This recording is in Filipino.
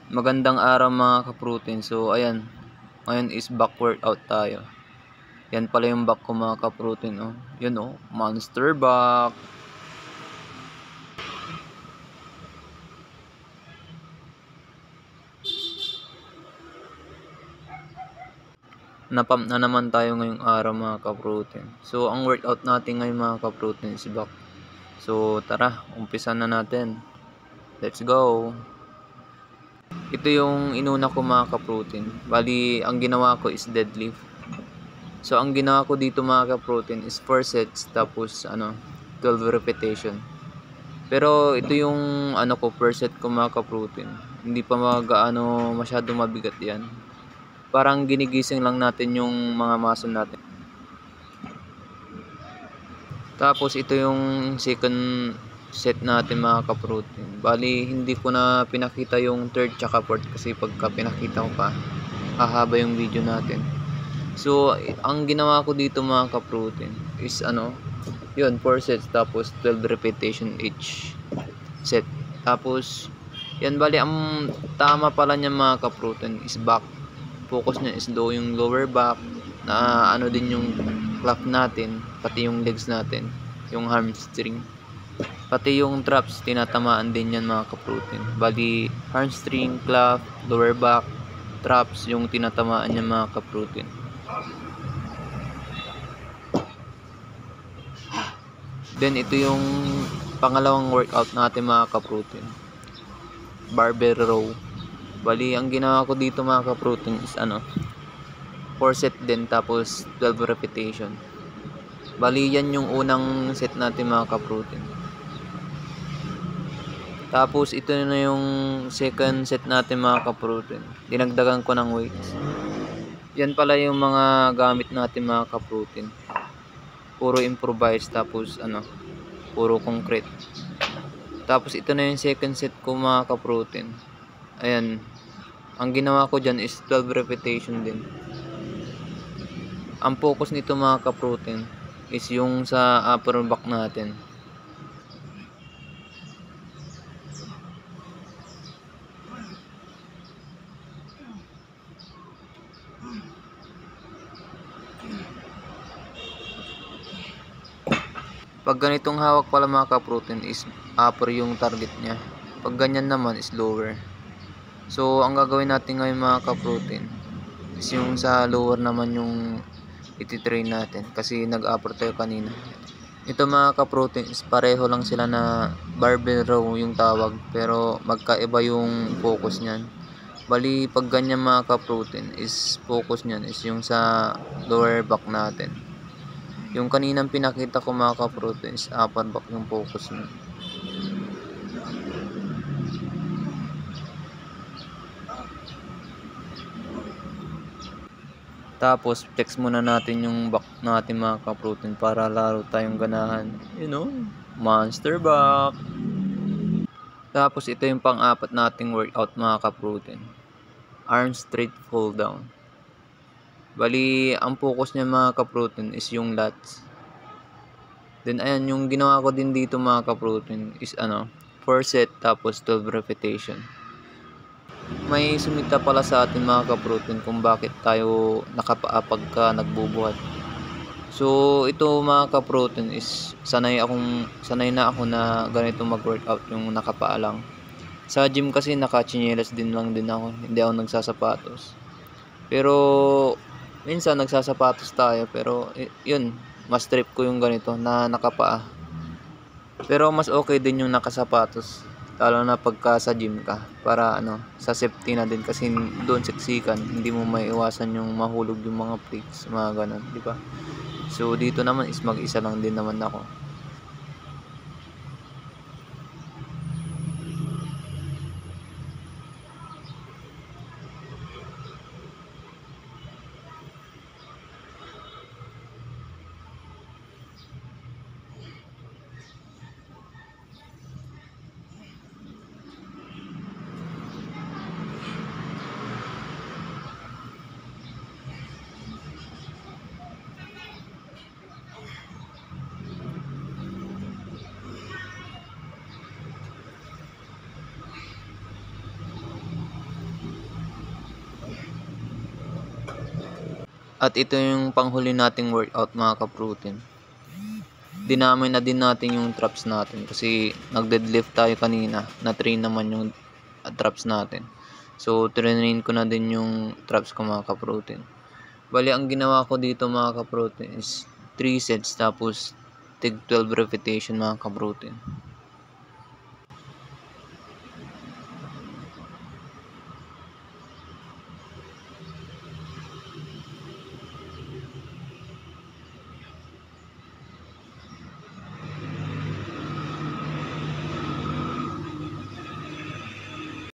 Magandang araw mga ka-protein. So ayan, ngayon is back workout tayo. Yan pala yung back ko mga ka-protein. Oh. Yun oh, monster back. Napump na naman tayo ngayong araw mga ka-protein. So ang workout natin ngayon mga ka-protein is back. So tara, umpisa na natin. Let's go. Ito yung inuna ko mga ka-protein. Bali, ang ginawa ko is deadlift. So ang ginawa ko dito mga ka-protein is 4 sets tapos 12 repetition. Pero ito yung ko per set ko mga ka-protein. Hindi pa masyado mabigat 'yan. Parang ginigising lang natin yung mga muscle natin. Tapos ito yung second set natin mga ka-protein. Bali hindi ko na pinakita yung third tsaka fourth kasi pagka pinakita ko pa hahaba yung video natin. So ang ginawa ko dito mga ka-protein is yun 4 sets tapos 12 repetition each set. Tapos yan, bali ang tama pala niya mga ka-protein is back. Focus niya is yung lower back na din yung calf natin, pati yung legs natin, yung hamstring, pati yung traps tinatamaan din yan mga ka-protein. Bali hamstring, calf, lower back, traps yung tinatamaan niya mga ka-protein. Then ito yung pangalawang workout natin mga ka-protein, barbell row. Bali ang ginawa ko dito mga ka-protein is 4 set din tapos 12 repetition. Bali yan yung unang set natin mga ka-protein. Tapos ito na yung second set natin mga ka-protein. Dinagdagan ko ng weights. Yan pala yung mga gamit natin mga ka-protein. Puro improvise tapos puro concrete. Tapos ito na yung second set ko mga ka-protein. Ayan. Ang ginawa ko dyan is 12 repetition din. Ang focus nito mga ka-protein is yung sa upper back natin. Pag ganitong hawak pala mga ka-protein is upper yung target niya. Pag ganyan naman is lower. So ang gagawin natin ngayon mga ka-protein is yung sa lower naman yung iti-train natin kasi nag-upper tayo kanina. Ito mga ka-protein is pareho lang sila na barbell row yung tawag pero magkaiba yung focus niyan. Bali pag ganyan mga ka-protein is focus niyan is yung sa lower back natin. Yung kaninang pinakita ko mga ka-protein is upper back yung focus niya. Tapos flex muna natin yung back natin mga ka-protein para laro tayong ganahan. Monster back. Tapos ito yung pang-apat nating workout mga ka-protein, arm straight pull down. Bali ang focus niya mga ka-protein is yung lats. Then ayan yung ginawa ko din dito mga ka-protein is 4 set tapos 12 repetition. May sumita pala sa atin mga ka-protein kung bakit tayo nakapaa pagka nagbubuhat. So ito mga ka-protein is sanay na ako na ganito mag-workout yung nakapaa lang. Sa gym kasi naka-chinelas din lang din ako, hindi ako nagsasapatos. Pero minsan nagsasapatos tayo pero yun, mas trip ko yung ganito na nakapaa. Pero mas okay din yung nakasapatos. Lalo na pagka sa gym ka para sa safety na din kasi doon siksikan hindi mo maiiwasan yung mahulog yung mga plates, mga ganun, di ba? So dito naman is mag-isa lang din naman ako. At ito yung panghuli nating workout mga ka-protein. Dinamay na din natin yung traps natin kasi nag-deadlift tayo kanina. Na-train naman yung traps natin. So, train ko na din yung traps ko mga ka-protein. Bali, ang ginawa ko dito mga ka-protein is 3 sets tapos tig 12 repetition mga ka-protein.